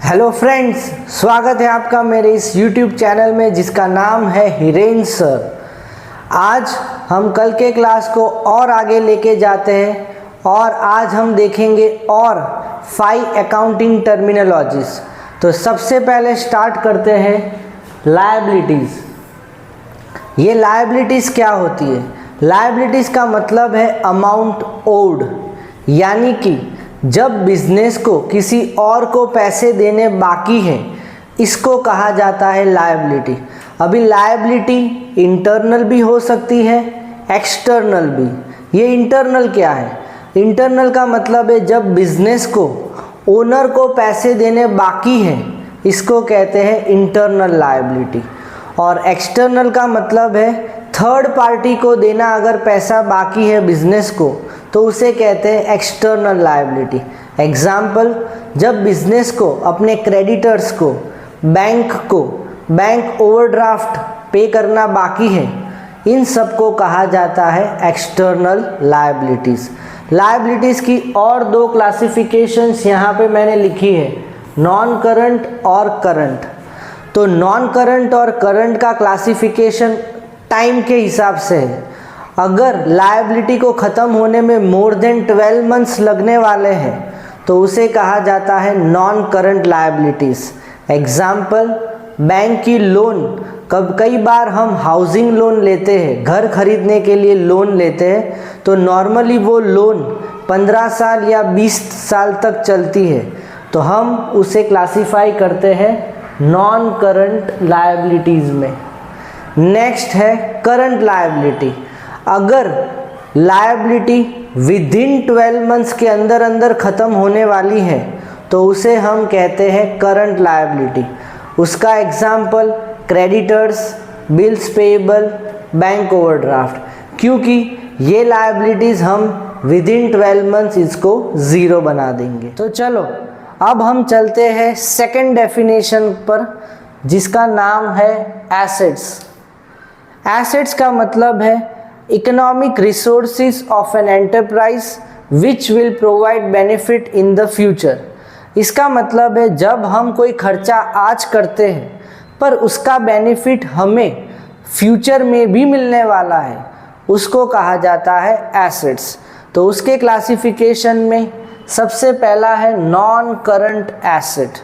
Hello friends, स्वागत है आपका मेरे इस YouTube चैनल में जिसका नाम है हिरेन सर। आज हम कल के क्लास को और आगे लेके जाते हैं और आज हम देखेंगे और 5 अकाउंटिंग टर्मिनोलॉजीज। तो सबसे पहले स्टार्ट करते हैं लायबिलिटीज़। ये लायबिलिटीज़ क्या होती है? लायबिलिटीज़ का मतलब है अमाउंट ओड, यानी कि जब बिजनेस को किसी और को पैसे देने बाकी है, इसको कहा जाता है लायबिलिटी। अभी लायबिलिटी इंटरनल भी हो सकती है, एक्सटर्नल भी। ये इंटरनल क्या है? इंटरनल का मतलब है जब बिजनेस को ओनर को पैसे देने बाकी है, इसको कहते हैं इंटरनल लायबिलिटी। और एक्सटर्नल का मतलब है थर्ड पार्टी को देना अगर पैसा बाकी है बिजनेस को, तो उसे कहते हैं एक्सटर्नल लायबिलिटी। एग्जाम्पल, जब बिजनेस को अपने क्रेडिटर्स को बैंक ओवरड्राफ्ट पे करना बाकी है, इन सब को कहा जाता है एक्सटर्नल लायबिलिटीज़। लायबिलिटीज़ की और 2 क्लासिफिकेशंस यहाँ पे मैंने लिखी है, नॉन करंट और करंट। तो नॉन करंट और करंट का क्लासिफिकेशन टाइम के हिसाब से है। अगर लायबिलिटी को ख़त्म होने में मोर देन 12 मंथ्स लगने वाले हैं तो उसे कहा जाता है non current liabilities. Example, bank की लोन, कई बार हम हाउसिंग लोन लेते हैं, घर खरीदने के लिए लोन लेते हैं, तो नॉर्मली वो लोन 15 साल या 20 साल तक चलती है, तो हम उसे क्लासीफाई करते हैं नॉन करंट लायबिलिटीज़ में। नेक्स्ट है करंट लायबिलिटी। अगर लायबिलिटी विदिन 12 मंथ्स के अंदर अंदर ख़त्म होने वाली है तो उसे हम कहते हैं करंट लायबिलिटी। उसका example creditors, bills payable, bank overdraft, क्योंकि ये लायबिलिटीज़ हम विदिन 12 मंथ्स इसको ज़ीरो बना देंगे। तो चलो अब हम चलते हैं सेकंड डेफिनेशन पर, जिसका नाम है एसेट्स। एसेट्स का मतलब है economic resources of an enterprise which will provide benefit in the future. इसका मतलब है जब हम कोई खर्चा आज करते हैं पर उसका बेनिफिट हमें फ्यूचर में भी मिलने वाला है, उसको कहा जाता है एसेट्स। तो उसके क्लासिफिकेशन में सबसे पहला है non current asset.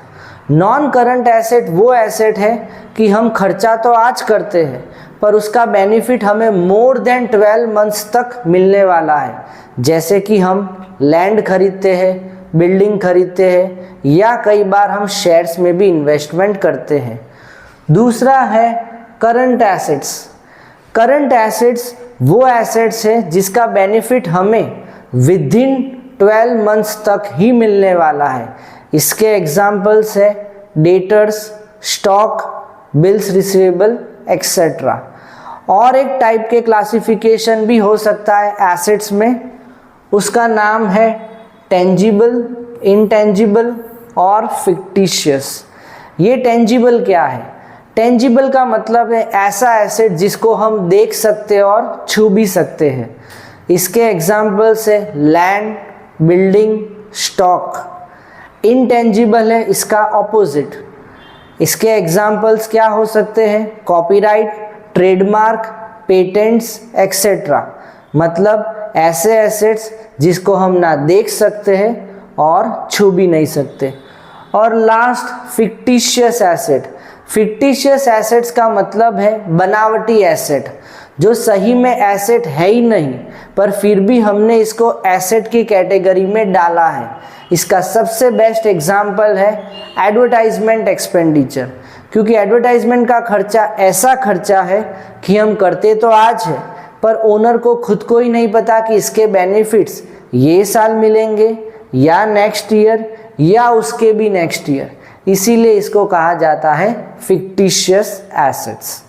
Non current asset वो एसेट है कि हम खर्चा तो आज करते हैं पर उसका बेनिफिट हमें मोर देन 12 मंथ्स तक मिलने वाला है। जैसे कि हम लैंड खरीदते हैं, बिल्डिंग खरीदते हैं, या कई बार हम शेयर्स में भी इन्वेस्टमेंट करते हैं। दूसरा है करंट एसेट्स। करंट एसेट्स वो एसेट्स है जिसका बेनिफिट हमें विदिन 12 मंथ्स तक ही मिलने वाला है। इसके एग्जाम्पल्स है debtors, stock, bills receivable etcetera. और एक टाइप के क्लासिफिकेशन भी हो सकता है एसेट्स में, उसका नाम है टेंजिबल, इंटेंजिबल और फिक्टिशियस। ये टेंजिबल क्या है? टेंजिबल का मतलब है ऐसा एसेट जिसको हम देख सकते और छू भी सकते हैं। इसके एग्जाम्पल्स है लैंड, बिल्डिंग, स्टॉक। इंटेंजिबल है इसका ऑपोजिट। इसके एग्जाम्पल्स क्या हो सकते हैं? Copyright, trademark, patents etcetera. मतलब ऐसे एसेट्स जिसको हम ना देख सकते हैं और छू भी नहीं सकते। और last fictitious asset. Fictitious assets का मतलब है बनावटी एसेट, जो सही में एसेट है ही नहीं पर फिर भी हमने इसको एसेट की कैटेगरी में डाला है। इसका सबसे बेस्ट एग्जाम्पल है एडवर्टाइजमेंट एक्सपेंडिचर, क्योंकि एडवर्टाइजमेंट का खर्चा ऐसा खर्चा है कि हम करते तो आज है पर ओनर को खुद को ही नहीं पता कि इसके बेनिफिट्स ये साल मिलेंगे या नेक्स्ट ईयर या उसके भी नेक्स्ट ईयर। इसीलिए इसको कहा जाता है फिक्टिशियस एसेट्स।